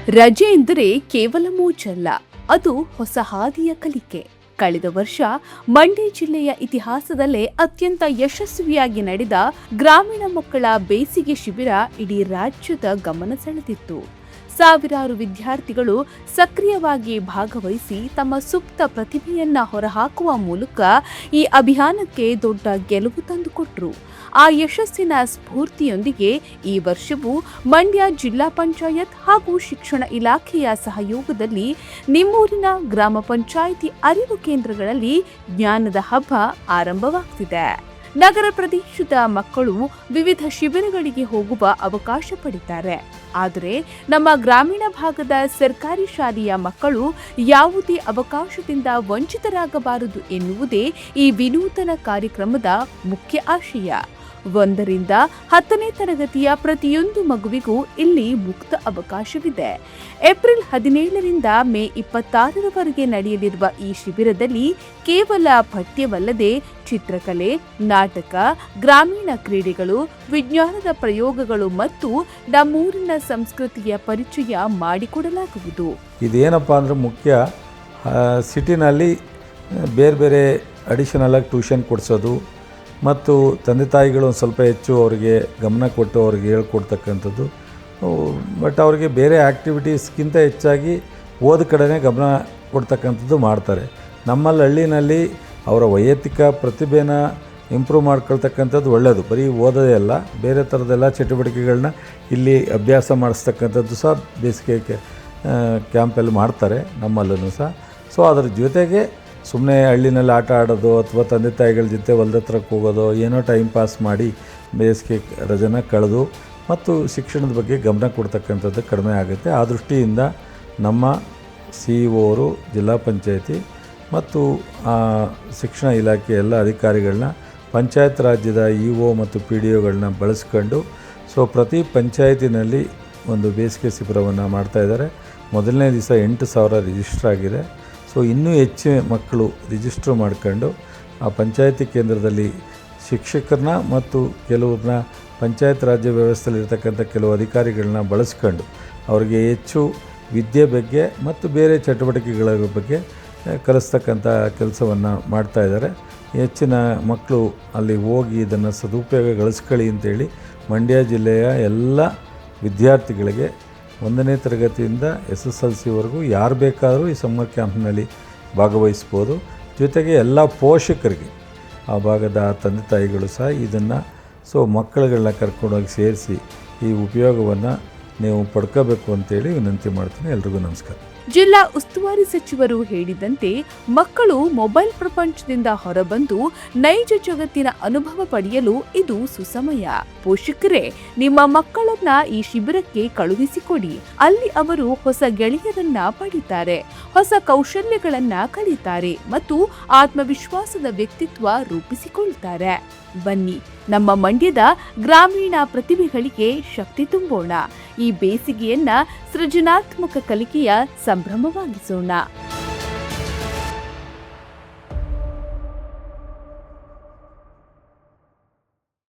ರಜೆ ಎಂದರೆ ಕೇವಲ ಮೋಜಲ್ಲ, ಅದು ಹೊಸ ಹಾದಿಯ ಕಲಿಕೆ. ಕಳೆದ ವರ್ಷ ಮಂಡ್ಯ ಜಿಲ್ಲೆಯ ಇತಿಹಾಸದಲ್ಲೇ ಅತ್ಯಂತ ಯಶಸ್ವಿಯಾಗಿ ನಡೆದ ಗ್ರಾಮೀಣ ಮಕ್ಕಳ ಬೇಸಿಗೆ ಶಿಬಿರ ಇಡೀ ರಾಜ್ಯದ ಗಮನ ಸೆಳೆದಿತ್ತು. ಸಾವಿರಾರು ವಿದ್ಯಾರ್ಥಿಗಳು ಸಕ್ರಿಯವಾಗಿ ಭಾಗವಹಿಸಿ ತಮ್ಮ ಸುಪ್ತ ಪ್ರತಿಭೆಯನ್ನ ಹೊರಹಾಕುವ ಮೂಲಕ ಈ ಅಭಿಯಾನಕ್ಕೆ ದೊಡ್ಡ ಗೆಲುವು ತಂದುಕೊಟ್ರು. ಆ ಯಶಸ್ಸಿನ ಸ್ಫೂರ್ತಿಯೊಂದಿಗೆ ಈ ವರ್ಷವೂ ಮಂಡ್ಯ ಜಿಲ್ಲಾ ಪಂಚಾಯತ್ ಹಾಗೂ ಶಿಕ್ಷಣ ಇಲಾಖೆಯ ಸಹಯೋಗದಲ್ಲಿ ನಿಮ್ಮೂರಿನ ಗ್ರಾಮ ಪಂಚಾಯಿತಿ ಅರಿವು ಕೇಂದ್ರಗಳಲ್ಲಿ ಜ್ಞಾನದ ಹಬ್ಬ ಆರಂಭವಾಗ್ತಿದೆ. ನಗರ ಪ್ರದೇಶದ ಮಕ್ಕಳು ವಿವಿಧ ಶಿಬಿರಗಳಿಗೆ ಹೋಗುವ ಅವಕಾಶ ಪಡಿತಾರೆ. ಆದರೆ ನಮ್ಮ ಗ್ರಾಮೀಣ ಭಾಗದ ಸರ್ಕಾರಿ ಶಾಲೆಯ ಮಕ್ಕಳು ಯಾವುದೇ ಅವಕಾಶದಿಂದ ವಂಚಿತರಾಗಬಾರದು ಎನ್ನುವುದೇ ಈ ವಿನೂತನ ಕಾರ್ಯಕ್ರಮದ ಮುಖ್ಯ ಆಶಯ. 1ರಿಂದ 10ನೇ ತರಗತಿಯ ಪ್ರತಿಯೊಂದು ಮಗುವಿಗೂ ಇಲ್ಲಿ ಮುಕ್ತ ಅವಕಾಶವಿದೆ. ಏಪ್ರಿಲ್ 17ರಿಂದ ಮೇ 26ರವರೆಗೆ ನಡೆಯಲಿರುವ ಈ ಶಿಬಿರದಲ್ಲಿ ಕೇವಲ ಪಠ್ಯವಲ್ಲದೆ ಚಿತ್ರಕಲೆ, ನಾಟಕ, ಗ್ರಾಮೀಣ ಕ್ರೀಡೆಗಳು, ವಿಜ್ಞಾನದ ಪ್ರಯೋಗಗಳು ಮತ್ತು ನಮ್ಮೂರಿನ ಸಂಸ್ಕೃತಿಯ ಪರಿಚಯ ಮಾಡಿಕೊಡಲಾಗುವುದು. ಇದೇನಪ್ಪ ಅಂದರೆ ಮುಖ್ಯ ಸಿಟಿನಲ್ಲಿ ಬೇರೆ ಬೇರೆ ಅಡಿಷನಲ್ ಆಗಿ ಟ್ಯೂಷನ್ ಕೊಡಿಸೋದು ಮತ್ತು ತಂದೆ ತಾಯಿಗಳು ಒಂದು ಸ್ವಲ್ಪ ಹೆಚ್ಚು ಅವರಿಗೆ ಗಮನ ಕೊಟ್ಟು ಅವ್ರಿಗೆ ಹೇಳ್ಕೊಡ್ತಕ್ಕಂಥದ್ದು. ಬಟ್ ಅವರಿಗೆ ಬೇರೆ ಆ್ಯಕ್ಟಿವಿಟೀಸ್ಗಿಂತ ಹೆಚ್ಚಾಗಿ ಓದ ಕಡೆನೇ ಗಮನ ಕೊಡ್ತಕ್ಕಂಥದ್ದು ಮಾಡ್ತಾರೆ. ನಮ್ಮಲ್ಲಿ ಹಳ್ಳಿನಲ್ಲಿ ಅವರ ವೈಯಕ್ತಿಕ ಪ್ರತಿಭೆನ ಇಂಪ್ರೂವ್ ಮಾಡ್ಕೊಳ್ತಕ್ಕಂಥದ್ದು ಒಳ್ಳೆಯದು. ಬರೀ ಓದೋದೇ ಅಲ್ಲ, ಬೇರೆ ಥರದ್ದೆಲ್ಲ ಚಟುವಟಿಕೆಗಳನ್ನ ಇಲ್ಲಿ ಅಭ್ಯಾಸ ಮಾಡಿಸ್ತಕ್ಕಂಥದ್ದು ಸಹ ಬೇಸಿಗೆ ಕ್ಯಾಂಪಲ್ಲಿ ಮಾಡ್ತಾರೆ ನಮ್ಮಲ್ಲೂ ಸಹ. ಸೊ ಅದರ ಜೊತೆಗೆ ಸುಮ್ಮನೆ ಹಳ್ಳಿನಲ್ಲಿ ಆಟ ಆಡೋದು ಅಥವಾ ತಂದೆ ತಾಯಿಗಳ ಜೊತೆ ಹೊಲದ ಹತ್ರಕ್ಕೆ ಹೋಗೋದು, ಏನೋ ಟೈಮ್ ಪಾಸ್ ಮಾಡಿ ಬೇಸಿಗೆ ರಜೆನ ಕಳೆದು ಮತ್ತು ಶಿಕ್ಷಣದ ಬಗ್ಗೆ ಗಮನ ಕೊಡ್ತಕ್ಕಂಥದ್ದು ಕಡಿಮೆ ಆಗುತ್ತೆ. ಆ ದೃಷ್ಟಿಯಿಂದ ನಮ್ಮ CEO ಅವರು ಜಿಲ್ಲಾ ಪಂಚಾಯತಿ ಮತ್ತು ಶಿಕ್ಷಣ ಇಲಾಖೆ ಎಲ್ಲ ಅಧಿಕಾರಿಗಳನ್ನ ಪಂಚಾಯತ್ ರಾಜ್ಯದ EO ಮತ್ತು PDOಗಳನ್ನ ಬಳಸ್ಕೊಂಡು ಪ್ರತಿ ಪಂಚಾಯತಿನಲ್ಲಿ ಒಂದು ಬೇಸಿಗೆ ಶಿಬಿರವನ್ನು ಮಾಡ್ತಾಯಿದ್ದಾರೆ. ಮೊದಲನೇ ದಿವಸ 8,000 ರಿಜಿಸ್ಟರ್ ಆಗಿದೆ. ಇನ್ನೂ ಹೆಚ್ಚು ಮಕ್ಕಳು ರಿಜಿಸ್ಟ್ರ್ ಮಾಡ್ಕೊಂಡು ಆ ಪಂಚಾಯತಿ ಕೇಂದ್ರದಲ್ಲಿ ಶಿಕ್ಷಕರನ್ನ ಮತ್ತು ಕೆಲವ್ರನ್ನ ಪಂಚಾಯತ್ ರಾಜ್ಯ ವ್ಯವಸ್ಥೆಯಲ್ಲಿರ್ತಕ್ಕಂಥ ಕೆಲವು ಅಧಿಕಾರಿಗಳನ್ನ ಬಳಸ್ಕೊಂಡು ಅವರಿಗೆ ಹೆಚ್ಚು ವಿದ್ಯೆ ಬಗ್ಗೆ ಮತ್ತು ಬೇರೆ ಚಟುವಟಿಕೆಗಳ ಬಗ್ಗೆ ಕಲಿಸ್ತಕ್ಕಂಥ ಕೆಲಸವನ್ನು ಮಾಡ್ತಾಯಿದ್ದಾರೆ. ಹೆಚ್ಚಿನ ಮಕ್ಕಳು ಅಲ್ಲಿ ಹೋಗಿ ಇದನ್ನು ಸದುಪಯೋಗಗಳಿಸ್ಕೊಳ್ಳಿ ಅಂತೇಳಿ ಮಂಡ್ಯ ಜಿಲ್ಲೆಯ ಎಲ್ಲ ವಿದ್ಯಾರ್ಥಿಗಳಿಗೆ 1ನೇ ತರಗತಿಯಿಂದ SSLCವರೆಗೂ ಯಾರು ಬೇಕಾದರೂ ಈ ಸಮ್ಮರ್ ಕ್ಯಾಂಪ್ನಲ್ಲಿ ಭಾಗವಹಿಸ್ಬೋದು. ಜೊತೆಗೆ ಎಲ್ಲ ಪೋಷಕರಿಗೆ ಆ ಭಾಗದ ತಂದೆ ತಾಯಿಗಳು ಸಹ ಇದನ್ನು ಮಕ್ಕಳುಗಳನ್ನ ಕರ್ಕೊಂಡೋಗಿ ಸೇರಿಸಿ ಈ ಉಪಯೋಗವನ್ನು ನೀವು ಪಡ್ಕೋಬೇಕು ಅಂತೇಳಿ ವಿನಂತಿ ಮಾಡ್ತೀನಿ. ಎಲ್ರಿಗೂ ನಮಸ್ಕಾರ. ಜಿಲ್ಲಾ ಉಸ್ತುವಾರಿ ಸಚಿವರು ಹೇಳಿದಂತೆ ಮಕ್ಕಳು ಮೊಬೈಲ್ ಪ್ರಪಂಚದಿಂದ ಹೊರಬಂದು ನೈಜ ಜಗತ್ತಿನ ಅನುಭವ ಪಡೆಯಲು ಇದು ಸುಸಮಯ. ಪೋಷಕರೇ, ನಿಮ್ಮ ಮಕ್ಕಳನ್ನ ಈ ಶಿಬಿರಕ್ಕೆ ಕಳುಹಿಸಿಕೊಡಿ. ಅಲ್ಲಿ ಅವರು ಹೊಸ ಗೆಳೆಯರನ್ನ ಪಡಿತಾರೆ, ಹೊಸ ಕೌಶಲ್ಯಗಳನ್ನ ಕಲಿತಾರೆ ಮತ್ತು ಆತ್ಮವಿಶ್ವಾಸದ ವ್ಯಕ್ತಿತ್ವ ರೂಪಿಸಿಕೊಳ್ತಾರೆ. ಬನ್ನಿ, ನಮ್ಮ ಮಂಡ್ಯದ ಗ್ರಾಮೀಣ ಪ್ರತಿಭೆಗಳಿಗೆ ಶಕ್ತಿ ತುಂಬೋಣ. ಈ ಬೇಸಿಗೆಯನ್ನ ಸೃಜನಾತ್ಮಕ ಕಲಿಕೆಯ ಸಂಭ್ರಮವಾಗಿಸೋಣ.